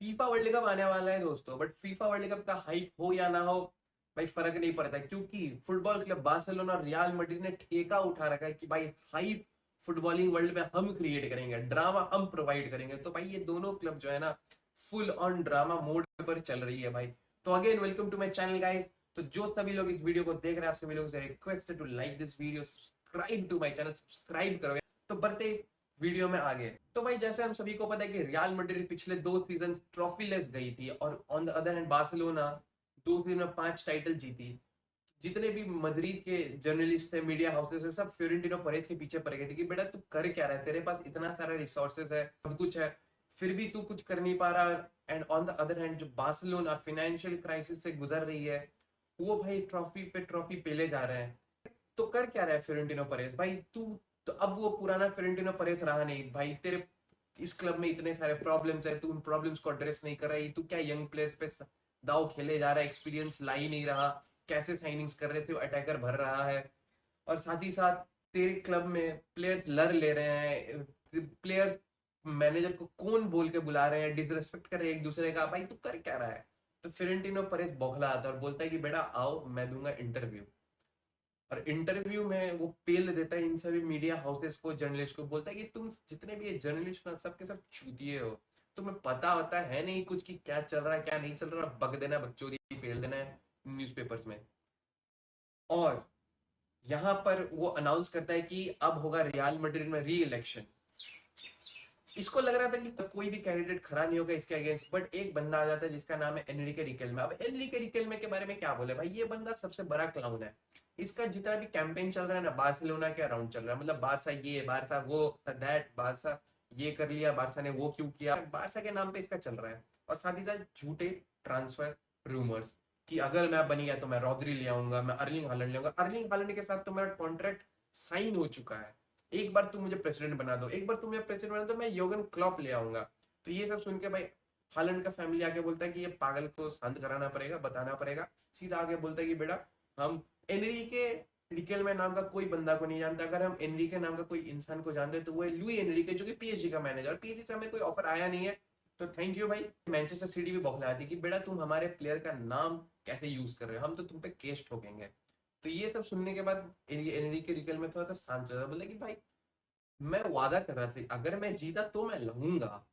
FIFA world cup आने वाला है दोस्तों, बट फीफा वर्ल्ड कप का हाइप हो या ना हो भाई फर्क नहीं पड़ता, क्योंकि फुटबॉल क्लब बार्सिलोना और रियल मैड्रिड ने ठेका उठा रखा है कि भाई हाइप फुटबॉलिंग वर्ल्ड में हम क्रिएट करेंगे, ड्रामा हम प्रोवाइड करेंगे। तो भाई ये दोनों क्लब जो है ना फुल ऑन ड्रामा मोड पर चल रही है भाई। तो again welcome to my channel guys. तो जो सभी लोग इस वीडियो को देख रहे हैं, आप सभी लोगों से रिक्वेस्ट है to like this video, subscribe to my channel, subscribe करो। तो बढ़ते इस वीडियो में आगे। तो भाई जैसे हम सभी को पता है कि रियल मैड्रिड पिछले 2 सीजन ट्रॉफी लेस गई थी, और on the other hand Barcelona 2 season में 5 टाइटल जीती। जितने भी मद्रिद के जर्नलिस्ट थे, मीडिया हाउसेस है, सब फ्लोरेंटिनो परेज के पीछे पड़ गए थे कि बेटा तू कर क्या रहा है, तेरे पास इतना सारा रिसोर्सेस है, सब कुछ है, फिर भी तू कुछ कर नहीं पा रहा। And on the other hand जो बार्सिलोना फाइनेंशियल क्राइसिस से गुजर रही है, वो भाई ट्रॉफी पे ट्रॉफी पेले जा रहे हैं। तो कर क्या रहा है फ्लोरेंटिनो परेज भाई तू? तो अब वो पुराना फ्लोरेंटिनो परेज रहा नहीं भाई। तेरे इस क्लब में इतने सारे प्रॉब्लम्स है, तू उन प्रॉब्लम्स को एड्रेस नहीं कर रही। तू क्या यंग प्लेयर्स पे दाव खेले जा रहा है, एक्सपीरियंस ला ही नहीं रहा, कैसे साइनिंग्स कर रहे, सिर्फ अटैकर भर रहा है। और साथ ही साथ तेरे क्लब में प्लेयर्स लड़ ले रहे हैं, प्लेयर्स मैनेजर को कौन बोल के बुला रहे हैं, डिसरेस्पेक्ट कर रहे हैं एक दूसरे का। भाई तू कर क्या रहा है? तो फ्लोरेंटिनो परेज बौखला आता है और बोलता है कि बेटा आओ मैं दूंगा इंटरव्यू। और इंटरव्यू में वो पेल देता है इन सभी मीडिया हाउसेस को, जर्नलिस्ट को, बोलता है कि तुम जितने भी ये जर्नलिस्ट ना सबके सब चूतिए हो, तुम्हें पता होता है नहीं कुछ कि क्या चल रहा है क्या नहीं चल रहा, बक देना बकचोदी पेल देना है न्यूज़पेपर्स में। और यहाँ पर वो अनाउंस करता है कि अब होगा रियल मैड्रिड में री इलेक्शन। इसको लग रहा था कि कोई भी कैंडिडेट खड़ा नहीं होगा इसके अगेंस्ट, बट एक बंदा आ जाता है जिसका नाम है एनरिके रिकेल्मे। अब एनरिके रिकेल्मे के बारे में क्या बोले भाई, ये बंदा सबसे बड़ा क्लाउन है। इसका जितना भी कैंपेन चल रहा है ना बार्सिलोना के अराउंड चल रहा है, मतलब बारसा ये बारसा वो दैट, बारसा ये कर लिया, बारसा ने वो क्यों किया, बारसा के नाम पे इसका चल रहा है। और साथ ही साथ झूठे ट्रांसफर रूमर्स कि अगर मैं बनी गया तो मैं रॉड्री ले आऊंगा, मैं अर्लिंग हालैंड ले आऊंगा। अर्लिंग हालैंड के साथ तो मेरा कॉन्ट्रैक्ट साइन हो चुका है, एक बार तुम मुझे प्रेसिडेंट बना दो, एक बार तुम मुझे प्रेसिडेंट बना दो, मैं योगन क्लॉप ले आऊंगा। तो ये सब सुन के भाई हालैंड का फैमिली आके बोलता है कि ये पागल को शांत कराना पड़ेगा, बताना पड़ेगा। सीधा आगे बोलता है कि बेटा हम एनरिके रिकेल्मे नाम का कोई बंदा को नहीं जानता, अगर हम एनरिके नाम का कोई इंसान को जानते हैं तो वो है लुई एनरिके, जो कि पीएसजी का मैनेजर। पीएसजी से हमें कोई ऑफर आया नहीं है, तो थैंक यू भाई। मैनचेस्टर सिटी भी बौखलाती कि बेटा तुम हमारे प्लेयर का नाम कैसे यूज कर रहे हो, हम तो तुम पे केस ठोकेंगे। तो ये सब सुनने के बाद एनरिके रिकेल्मे में थोड़ा सा शांत हो जाता, बोला कि भाई मैं वादा कर रहा था अगर मैं जीता तो मैं लूंगा,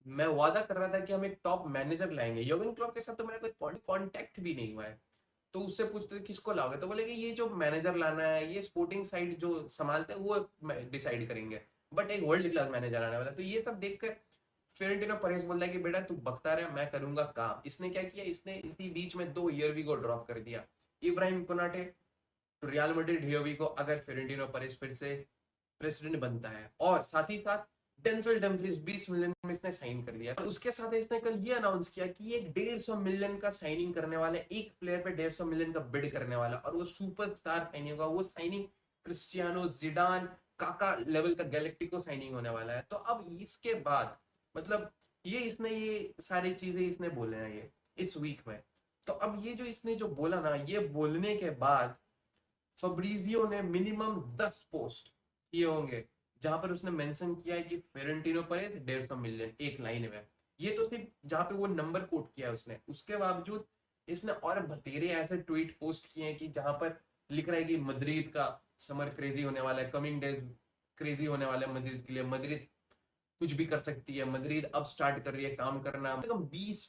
मैं वादा कर रहा था कि हम एक टॉप मैनेजर लाएंगे। योगन क्लॉप के साथ तो मेरा कोई कांटेक्ट भी नहीं हुआ है। तो उससे पूछते किसको लाओगे, तो बोले कि ये जो मैनेजर लाना है ये स्पोर्टिंग साइड जो संभालते हैं वो डिसाइड करेंगे, बट एक वर्ल्ड क्लास मैनेजर आने वाला। तो ये सब देखकर फ्लोरेंटिनो परेज बोलता है कि बेटा तू बकता रहा, मैं करूंगा काम। इसने क्या किया, इसने इसी बीच में 2 ईयर को ड्रॉप कर दिया। इब्राहिम कोनाटे तो रियल मैड्रिड हियोवी को अगर फ्लोरेंटिनो परेज फिर से प्रेसिडेंट बनता है, और साथ ही साथ डेंजल डम्फ्रीज 20 मिलियन में इसने साइन कर दिया। उसके साथ इसने कल ये अनाउंस किया कि ये 150 मिलियन का साइनिंग करने वाला है, एक प्लेयर पे 150 मिलियन का बिड करने वाला, और वो सुपरस्टार साइनिंग होगा। वो साइनिंग क्रिस्टियानो, जिडान, काका लेवल का गैलेक्टिको साइनिंग होने वाला है। तो अब इसके बाद मतलब ये सारी चीजें इसने बोले हैं ये इस वीक में। तो अब ये जो इसने जो बोला ना, ये बोलने के बाद फब्रीजियो ने मिनिमम 10 पोस्ट किए होंगे जहां पर उसने मेंशन किया है कि फेरेंटिनो पर 150 मिलियन एक लाइन में। ये तो सिर्फ जहां पे वो नंबर कोट किया है उसने, उसके बावजूद इसने और बतेरे ऐसे ट्वीट पोस्ट किए हैं कि जहां पर लिख रहा है कि मद्रिद का समर क्रेजी होने वाला है, कमिंग डेज क्रेजी होने वाला है मद्रिद के लिए, मद्रिद कुछ भी कर सकती है, मद्रिद अब स्टार्ट कर रही है काम करना। कम 20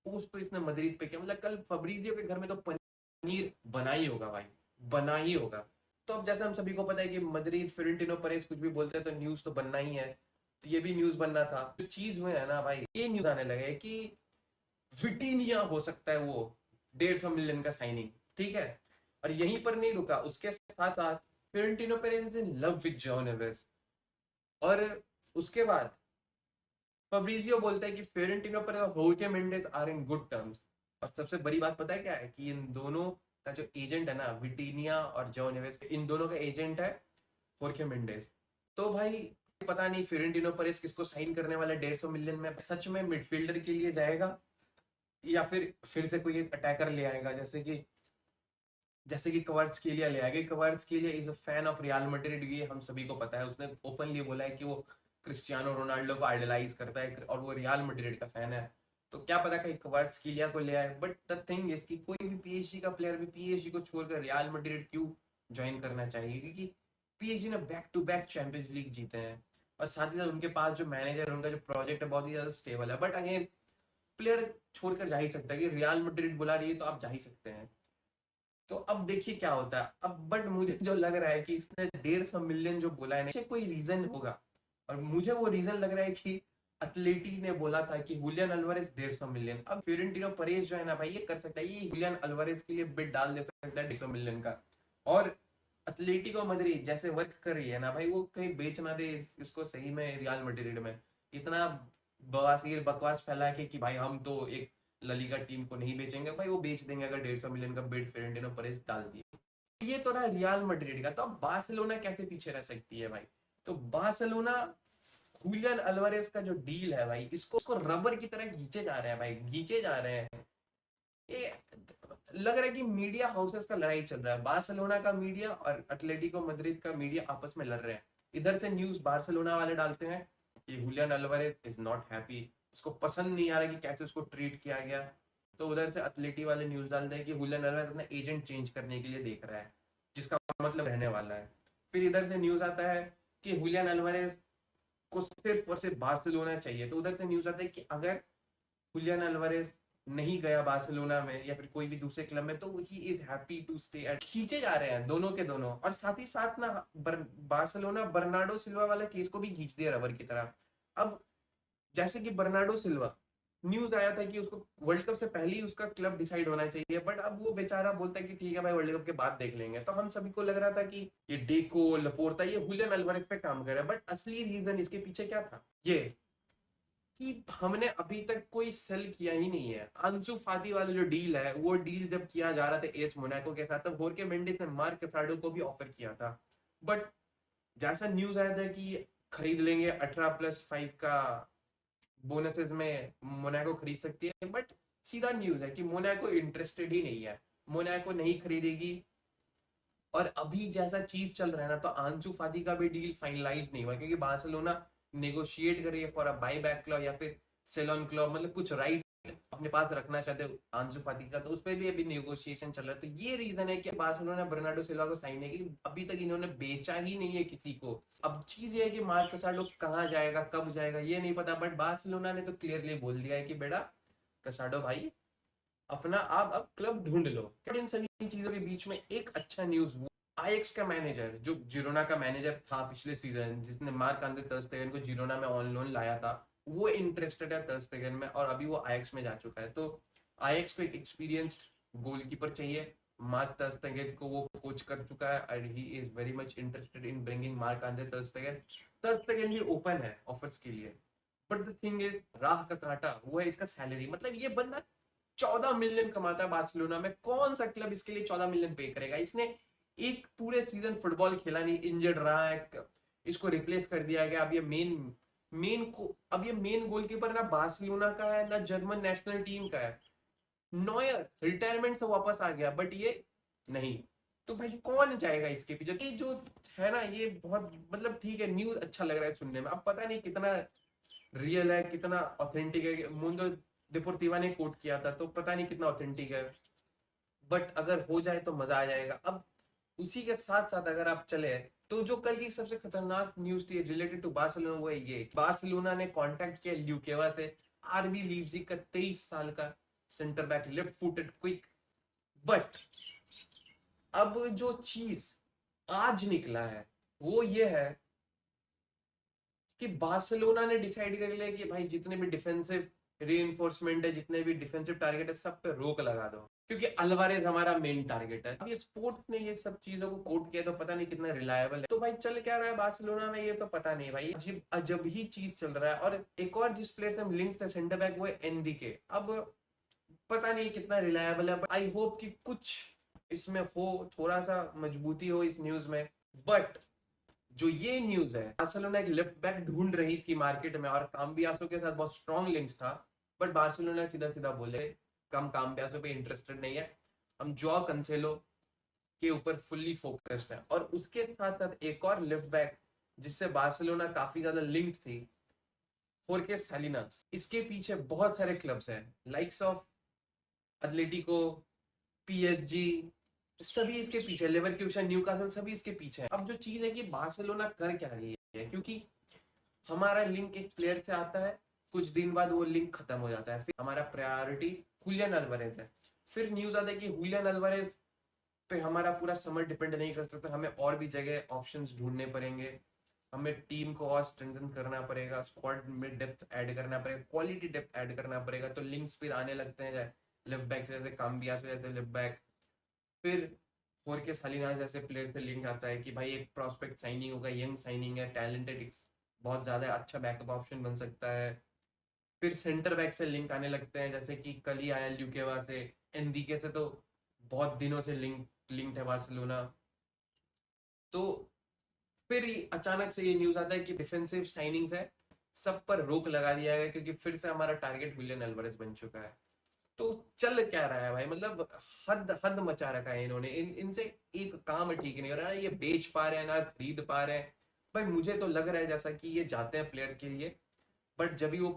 पोस्ट तो इसने मद्रिद पे किया। मतलब कल फब्रीजियो के घर में तो पनीर बना ही होगा भाई, बना ही होगा। तो अब जैसे हम सभी को पता है कि मद्रिद फ्लोरेंटिनो परेज कुछ भी बोलते हैं तो न्यूज तो बनना ही है, तो ये भी न्यूज बनना था। जो चीज हुए है ना भाई, ये न्यूज आने लगे कि विटीनिया हो सकता है वो 150 मिलियन का साइनिंग, ठीक है। और यहीं पर नहीं रुका, उसके साथ साथ Florentino Perez is in love with John Aves. और उसके बाद फब्रिजियो बोलता है कि फ्लोरेंटिनो पेरेज और होर्खे Mendes are in good terms. और सबसे बड़ी बात पता है क्या है, कि इन दोनों का जो एजेंट है ना, विटीनिया और जॉन नेवेस, इन दोनों का एजेंट है होर्खे मेंडेस। तो भाई पता नहीं फ्लोरेंटिनो पेरेज किसको साइन करने वाला है 150 मिलियन में, सच में मिडफील्डर के लिए जाएगा या फिर से कोई अटैकर ले आएगा, जैसे कि कवार्ट्सकेलिया ले आएगा। Kvaratskhelia is a fan of Real Madrid, ये हम सभी को पता है। उसने ओपनली बोला है कि वो क्रिस्टियानो रोनाल्डो को आइडलाइज करता है और वो रियल मैड्रिड का फैन है। तो क्या पता कहीं क्वार्ट्सकीलिया को ले आए, बट द थिंग इज कि कोई भी पीएसजी का प्लेयर भी पीएसजी को छोड़कर रियल मैड्रिड क्यों ज्वाइन करना चाहिए, क्योंकि पीएसजी ने back to back Champions League जीते हैं और साथ ही साथ उनके पास जो मैनेजर उनका जो प्रोजेक्ट है बहुत ही ज्यादा स्टेबल है। बट अगेन प्लेयर छोड़कर जा ही सकता है कि रियल मैड्रिड बुला रही है तो आप जा ही सकते हैं। तो अब देखिए क्या होता है अब। बट मुझे जो लग रहा है कि इसने 150 मिलियन जो बोला है कोई रीजन होगा, और मुझे वो रीजन लग रहा है कि अथलेटी ने बोला था कि हुलियन अल्वारेज 150 मिलियन। अब फ्लोरेंटिनो परेज जो है ना भाई ये कर सकता है, ये हुलियन अल्वारेज के लिए बिड डाल दे सकता है 150 मिलियन का। और अथलेटिको मद्रिद जैसे वर्क कर रही है ना भाई, वो कहीं बेच ना दे इसको सही में रियल मैड्रिड में। इतना बवासीर बकवास फैला के कि भाई हम तो एक ललीगा टीम को नहीं बेचेंगे, भाई वो बेच देंगे अगर 150 मिलियन का बिड फ्लोरेंटिनो परेज डाल दिए। ये तो रहा रियल मैड्रिड का। तो अब बार्सिलोना कैसे पीछे रह सकती है भाई। तो बार्सिलोना हुलियन अल्वारेज का जो डील है भाई, इसको रबर की तरह खींचे जा रहे हैं भाई, खींचे जा रहे हैं। ये लग रहा है कि मीडिया हाउसेस का लड़ाई चल रहा है। बार्सिलोना का मीडिया और एटलेटिको मद्रिद का मीडिया आपस में लड़ रहे हैं। इधर से न्यूज बार्सिलोना वाले डालते हैं कि Julian Alvarez is not happy, उसको पसंद नहीं आ रहा कि कैसे उसको ट्रीट किया गया। तो उधर से एटलेटी वाले न्यूज डालते हैं कि हुलियन अल्वारेज अपना एजेंट चेंज करने के लिए देख रहा है, जिसका मतलब रहने वाला है। फिर इधर से न्यूज आता है कि हुलियन अल्वारेज को सिर्फ और सिर्फ बार्सिलोना चाहिए। तो उधर से न्यूज आता है कि अगर हुलियन अल्वारेज नहीं गया बार्सिलोना में या फिर कोई भी दूसरे क्लब में, तो he is happy to stay at. खींचे जा रहे हैं दोनों के दोनों। और साथ ही साथ ना बार्सिलोना बर्नार्डो सिल्वा वाला केस को भी खींच दिया रबर की तरह। अब जैसे कि बर्नार्डो सिल्वा न्यूज आया था कि उसको वर्ल्ड कप से पहले ही उसका क्लब डिसाइड होना चाहिए, बट अब वो बेचारा बोलता है कि ठीक है भाई वर्ल्ड कप के बाद देख लेंगे। तो हम सभी को लग रहा था कि ये डेको लपोर्ता ये हुलियन अल्वारेज पे काम कर रहा है, बट असली रीजन इसके पीछे क्या था, ये कि हमने अभी तक कोई सेल किया ही नहीं है। अंसु फाती वाला जो डील है, वो डील जब किया जा रहा था एस मोनाको के साथ, तब होर्के मेंडिस ने मार्क कसाडो को भी ऑफर किया था। बट जैसा न्यूज आया था कि खरीद लेंगे 18+5 का बोनसेस में मोनाको खरीद सकती है, बट सीधा न्यूज है कि मोनाको इंटरेस्टेड ही नहीं है, मोनाको नहीं खरीदेगी। और अभी जैसा चीज चल रहा है ना, तो आंसू फाती का भी डील फाइनलाइज नहीं हुआ, क्योंकि बार्सिलोना नेगोशिएट कर रही है for a by back clause या फिर सेल ऑन क्लॉज, मतलब कुछ राइट अपने पास रखना चाहते हो आंसू फाती का, तो उस पर भी अभी नेगोशिएशन चल रहा है। तो ये रीजन है कि बार्सिलोना बर्नार्डो सिल्वा को साइन है कि अभी तक इन्होंने बेचा ही नहीं है किसी को। अब चीज ये है कि मार्क कसाडो कहाँ जाएगा कब जाएगा ये नहीं पता, बट बार्सिलोना ने तो क्लियरली बोल दिया है कि बेटा कसाडो भाई अपना आप अब क्लब ढूंढ लो। इन सभी चीजों के बीच में एक अच्छा न्यूज, आईएक्स का मैनेजर जो जिरोना का मैनेजर था पिछले सीजन, जिसने मार्क आंद्रे ter Stegen को जिरोना में ऑन लोन लाया था, वो इंटरेस्टेड है ter Stegen में और अभी वो आईएक्स में जा चुका है। तो आईएक्स को एक एक्सपीरियंस्ड गोलकीपर चाहिए। मार्क ter Stegen को वो कोच कर चुका है and he is very much interested in bringing mark Andre ter Stegen। ter Stegen भी ओपन है ऑफर्स के लिए, बट द थिंग इज राह का कांटा वो है इसका सैलरी। मतलब ये बंदा 14 मिलियन कमाता है बार्सिलोना में, कौन सा क्लब इसके लिए 14 मिलियन पे करेगा। इसने एक पूरे सीजन फुटबॉल खेला नहीं, इंजर्ड रहा है, इसको रिप्लेस कर दिया गया। अब ये मेन गोलकीपर ना बार्सिलोना का है ना जर्मन नेशनल टीम का है। नॉयर रिटायरमेंट से वापस आ गया, बट ये नहीं। तो भाई कौन जाएगा इसके पीछे। ये जो है ना ये बहुत मतलब ठीक है, न्यूज अच्छा लग रहा है सुनने में। अब पता नहीं कितना रियल है कितना ऑथेंटिक है। मुंडो डिपोर्टिवा ने कोट किया था, तो पता नहीं कितना ऑथेंटिक है, बट अगर हो जाए तो मजा आ जाएगा। अब उसी के साथ साथ अगर आप चले तो जो कल की सबसे खतरनाक न्यूज थी रिलेटेड टू बार्सिलोना वो है ये, बार्सिलोना ने कांटेक्ट किया ल्यूकेवा से, आरबी लीप्जिग का 23 साल का centre back, left footed quick. But अब जो चीज आज निकला है वो ये है कि बार्सिलोना ने डिसाइड कर लिया कि भाई जितने भी डिफेंसिव रीइंफोर्समेंट है, जितने भी डिफेंसिव टारगेट है, सब पे रोक लगा दो, क्योंकि अल्वारेज हमारा मेन टारगेट है। अब ये स्पोर्ट्स ने ये सब चीजों को कोट किया, तो पता नहीं कितना रिलायबल है। तो भाई चल क्या रहा है बार्सिलोना में ये तो पता नहीं भाई, अजीब अजब ही चीज चल रहा है। और एक और जिस प्लेयर से हम लिंक थे सेंटर बैक वो है एनरिके। अब पता नहीं कितना रिलायबल है, आई होप कि कुछ इसमें हो, थोड़ा सा मजबूती हो इस न्यूज में। बट जो ये न्यूज है, बार्सिलोना एक लेफ्ट बैक ढूंढ रही थी मार्केट में और काम्बियासो के साथ बहुत स्ट्रॉन्ग लिंक्स था, बट बार्सिलोना सीधा सीधा बोले कम काम्बियासो पे इंटरेस्टेड नहीं है, हम जॉ कंसेलो के ऊपर फुल्ली फोकस्ड है। और उसके साथ साथ एक और लेफ्ट बैक जिससे बार्सिलोना काफी ज्यादा लिंक्ड थी, होर्के सालिनास, इसके पीछे बहुत सारे क्लब्स हैं, लाइक्स ऑफ एथलेटिको, पीएसजी, सभी इसके पीछे, लेवरक्यूसन, न्यूकासल, सभी इसके पीछे हैं। अब जो चीज है कि बार्सिलोना कर क्या रही है, क्योंकि हमारा लिंक एक प्लेयर से आता है, कुछ दिन बाद वो लिंक खत्म हो जाता है, फिर हमारा प्रायोरिटी हुलियन अल्वारेज है, फिर न्यूज आता है कि हुलियन अल्वारेज पे हमारा पूरा समर डिपेंड नहीं कर सकता, हमें और भी जगह ऑप्शंस ढूंढने पड़ेंगे, हमें टीम को और स्ट्रेंथन करना पड़ेगा, स्क्वाड में डेप्थ ऐड करना पड़ेगा, क्वालिटी डेप्थ ऐड करना पड़ेगा, तो लिंक्स फिर आने लगते हैं, लेफ्ट बैक से, जैसे काम्बियासो जैसे लेफ्ट बैक, फिर होर्के सालिनास जैसे प्लेयर से लिंक आता है कि भाई एक प्रॉस्पेक्ट साइनिंग होगा, यंग साइनिंग है, टैलेंटेड, बहुत ज्यादा अच्छा बैकअप ऑप्शन बन सकता है। फिर सेंटर बैक से लिंक आने लगते हैं, जैसे कि कल ही आया ल्यूकेवा से, एनडीके से तो बहुत दिनों से लिंक्ड है बार्सिलोना। तो फिर अचानक से ये न्यूज आता है कि डिफेंसिव साइनिंग्स है, सब पर रोक लगा दिया गया, क्योंकि फिर से हमारा टारगेट हुलियन अल्वारेज बन चुका है। तो चल क्या रहा है भाई, मतलब हद हद मचा रखा है इन्होंने, इनसे एक काम ठीक नहीं हो रहा है, ये बेच पा रहे हैं ना खरीद पा रहे हैं। भाई मुझे तो लग रहा है जैसा कि ये जाते हैं प्लेयर के लिए, बट जब भी वो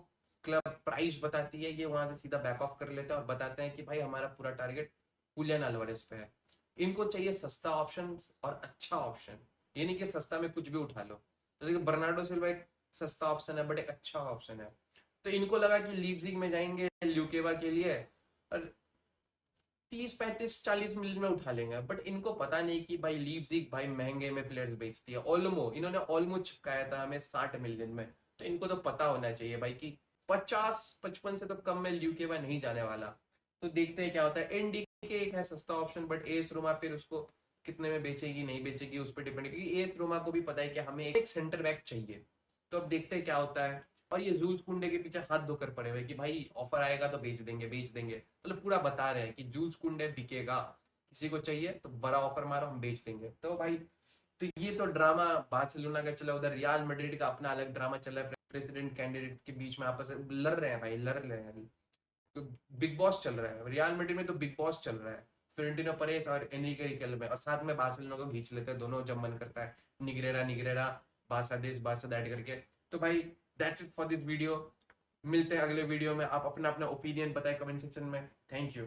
क्लब प्राइस बताती है, ये वहां से सीधा बैक ऑफ कर लेते हैं और बताते हैं कि भाई हमारा पूरा टारगेट हुलियन अल्वारेज पे है। इनको चाहिए सस्ता ऑप्शन और अच्छा ऑप्शन, ये नहीं कि सस्ता में कुछ भी उठा लो, जैसे कि बर्नार्डो सिल्वा एक सस्ता ऑप्शन है बट एक अच्छा ऑप्शन है। तो इनको लगा कि लीपजिग में जाएंगे ल्यूकेवा के लिए और 30 35 40 मिलियन में उठा लेंगे, बट इनको पता नहीं कि भाई लीपजिग भाई महंगे में प्लेयर्स बेचती है। ओल्मो, इन्होंने ओल्मो चिपकाया था हमें 60 मिलियन में, तो इनको तो पता होना चाहिए भाई कि 50 55 से तो कम में ल्यूकेवा नहीं जाने वाला। तो देखते हैं क्या होता है। एनडी के एक है सस्ता ऑप्शन, बट एस रोमा फिर उसको कितने में बेचेगी नहीं बेचेगी उस पर डिपेंड, क्योंकि एस रोमा को भी पता है कि हमें एक सेंटर बैक चाहिए। तो अब देखते हैं क्या होता है। और ये जूल्स कुंडे के पीछे हाथ धोकर पड़े हुए कि भाई ऑफर आएगा तो बेच देंगे बेच देंगे, मतलब पूरा बता रहे हैं कि जूल्स कुंडे बिकेगा, किसी को चाहिए तो बड़ा ऑफर मारो हम बेच देंगे। तो भाई, तो ये तो ड्रामा बार्सिलोना का चला, उधर रियल मैड्रिड का अपना अलग ड्रामा चल रहा है, प्रेसिडेंट कैंडिडेट्स के बीच में आपस में लड़ रहे हैं भाई, लड़ रहे हैं। तो बिग बॉस चल रहा है रियल मैड्रिड में, तो बिग बॉस चल रहा है फ्लोरेंटिनो परेस और एनरिके रिकेल में, और साथ में बार्सिलोना को खींच लेते हैं दोनों जब मन करता है, निगरेरा निगरेरा, बारसा दिस बारसा दैट करके। तो भाई that's it for this video, मिलते हैं अगले वीडियो में। आप अपना अपना ओपिनियन बताएं कमेंट सेक्शन में। Thank you.